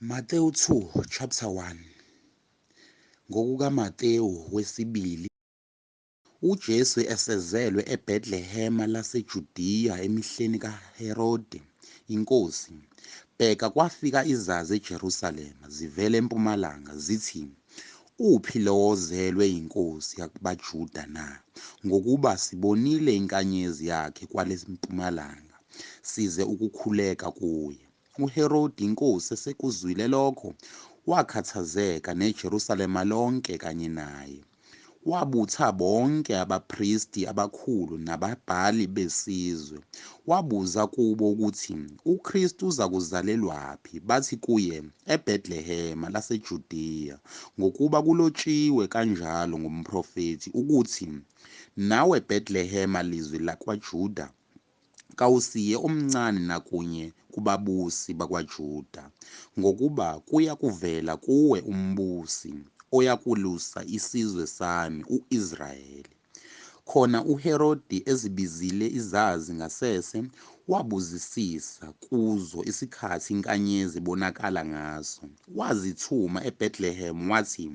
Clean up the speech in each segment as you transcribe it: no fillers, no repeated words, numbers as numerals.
Matewu 2 chapter 1. NgokukaMatewu wesibili, uJesu esezelwe eBhethlehema laseJudiya emihleni kaHerode inkosi, bheka kwafika izazi eJerusalema zivela empumalanga zithi, "Uphi lo ozelwe yinkosi yabaJuda na? Ngokuba sibonile inkanyezi yakhe kwale mpumalanga, size ukukhuleka kuye." UHerodi inkosi esekuzwile lokho, wakhathazeka neJerusalema lonke kanye naye. Wabutha bonke abaphristi abakhulu nababhali besizwe, wabuza kubo ukuthi uKristu uza kuzalelwaphi. Bathi kuye, "eBhethlehema laseJudiya, ngokuba kulotshiwe kanjalo ngumprofethi ukuthi, nawe Bhethlehema lizwe lakwaJuda, kawusiye omncane nakunye kubabusi bakwaJuda, ngokuba kuya kuvela kuwe umbusi oyakulusa isizwe sami u-Israyeli." Khona uHerodi ezibizile izazi ngasese, wabuzisisa kuzo isikhathi inkanyezi ibonakala ngaso. Wazithuma eBhethlehema wathi,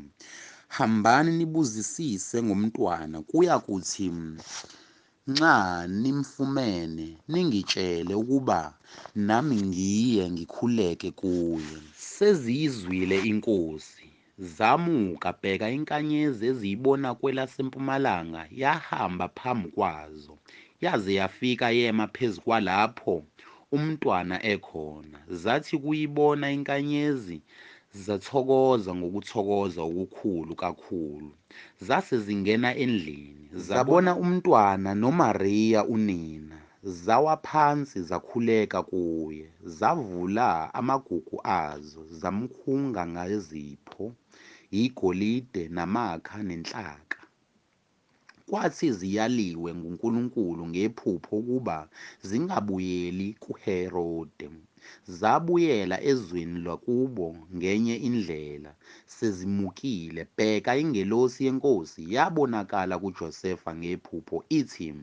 "Hambani nibuzisise ngomntwana, kuyakuthi nxa nimfumene ningitshele ukuba nami ngiye ngikhuleke kuye." Seziyizwile inkosi, zamuka, bheka inkanyezi eziyibona kwelasempumalanga yahamba phambi kwazo, yaze yafika yema phezu kwalapho umntwana ekhona. Zathi kuyibona inkanyezi, zathokoza ngokuthokoza okukhulu kakhulu. Zase zingena endlini, zabona umntwana noMariya unina, zawa phansi zakhuleka kuye. Zavula amagugu azo, zamkhunga ngezipho, igolide namakha nenhlaka. Kwathi ziyaliwe nguNkulunkulu ngephupho ukuba zingabuyeli kuHerode, zabuyela ezweni lakubo ngenye indlela. Sezimukile, bheka ingelosi yeNkosi yabonakala kuJosefa ngephupho ithi,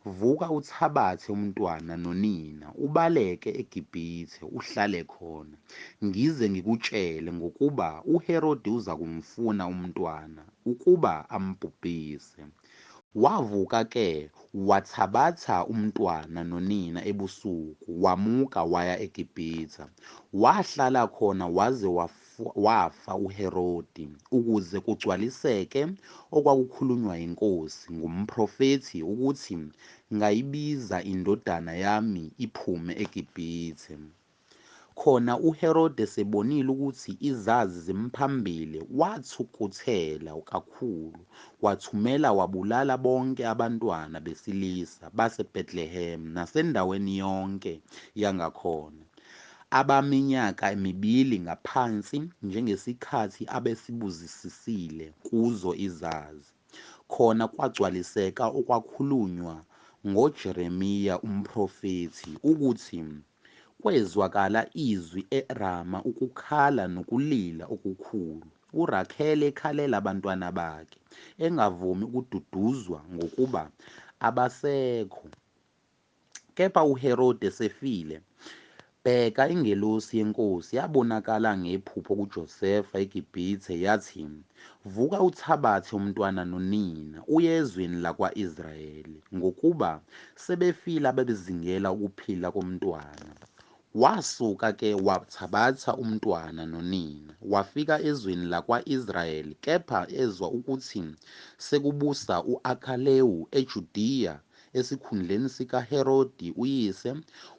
"Vuka uthabathe umntwana nonina ubaleke eGibhithe uhlale khona, ngize ngikutshele ngokuba uHerode uza kumfuna umntwana ukuba ambhubhise." Wavuka-ke wathabatha umntwana nonina ebusuku, wamuka waya eGibhithe. Wahlala khona waze wafa uHerodi, ukuze kugcwaliseke okwakukhulunywa yinkosi ngumprofethi ukuthi, "Ngayibiza indodana yami iphume eGibhithe." Khona uHerode sebonile ukuthi izazi zimphambile, wathukuthela kakhulu, wathumela wabulala bonke abantwana besilisa baseBhethlehema nasendaweni yonke yangakhona, abaminyaka 2 ngaphansi, njengesikhathi abesibuzisisile kuzo izazi. Khona kwagcwaliseka okwakhulunywa ngoJeremiya umprofethi ukuthi, "Kwezwakala izwi eRama ukukhala nokulila okukhulu, uRakheli ekhalela abantwana bakhe, engavumi ukududuzwa ngokuba abasekho." Kepha uHerode esefile, bheka ingelosi yeNkosi yabonakala ngephupho kuJosefa eGibhithe yathi, "Vuka uthabathe umntwana nonina uye ezweni lakwa-Israyeli, ngokuba sebefile abebezingela ukuphila komntwana." Wasuka-ke wathabatha umntwana nonina, wafika ezweni lakwa-Israyeli. Kepha ezwa ukuthi sekubusa u-Akhalewu eJudiya esikhundleni sikaHerodi uyise,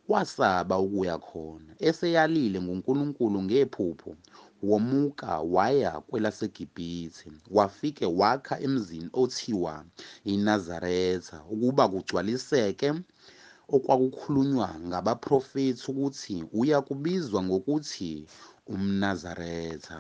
wasaba ukuya khona. Eseyalile nguNkulunkulu ngephupho, womuka waya kwelaseGibhithe, wafike wakha emzini othiwa yiNazaretha, ukuba kugcwaliseke okwakukhulunywa ngabaprofethi ukuthi uya kubizwa ngokuthi umNazaretha.